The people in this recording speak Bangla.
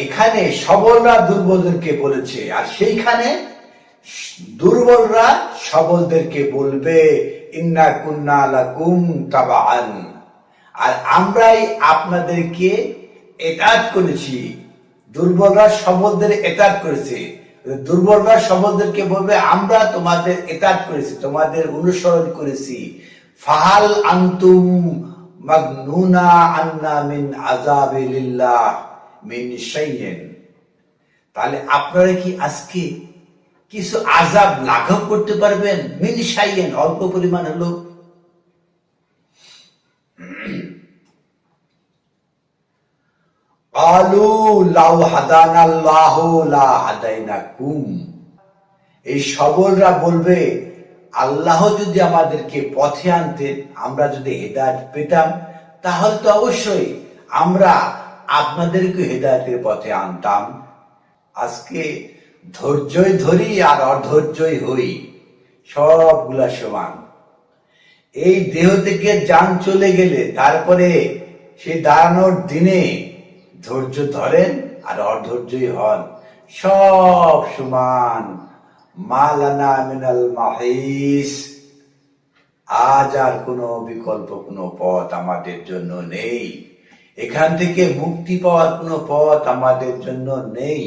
এখানে সবলরা দুর্বলদেরকে বলেছে, আর সেইখানে দুর্বলরা সবলদেরকে বলবে ইন্না কুন্না লাকুম তাবাআন, আর আমরাই আপনাদেরকে এতাত করেছি। দুর্বলরা সবলদের এতাত করেছে, দুর্বলরা সবলদেরকে বলবে আমরা তোমাদের এতাত করেছি, তোমাদের অনুসরণ করেছি। ফাহাল আনতুম মাগনুনা আন্না মিন আযাবিল্লাহ মিন শাইইন, তাহলে আপনারা কি আজকে কিছু আযাব লাঘব করতে পারবেন? মিন শাইইন, অল্প পরিমাণ হলো। ক্বালু লাউ হাদানাল্লাহু লা হাদাইনাকুম, এই সবলরা বলবে আল্লাহ যদি আমাদেরকে পথে আনতেন, আমরা যদি হেদায়েত পেতাম, তাহলে তো অবশ্যই আমরা আপনাদেরকে হেদায়েতের পথে আনতাম। আজকে ধৈর্যই ধরি আর অধৈর্যই হই, সবগুলা সমান। এই দেহ থেকে জান চলে গেলে তারপরে সেই দাঁড়ানোর দিনে ধৈর্য ধরেন আর অধৈর্যই হন, সব সমান। মালানা মিনাল মাহিস, আজ আর কোনো বিকল্প কোনো পথ আমাদের জন্য নেই, এখান থেকে মুক্তি পাওয়ার কোনো পথ আমাদের জন্য নেই।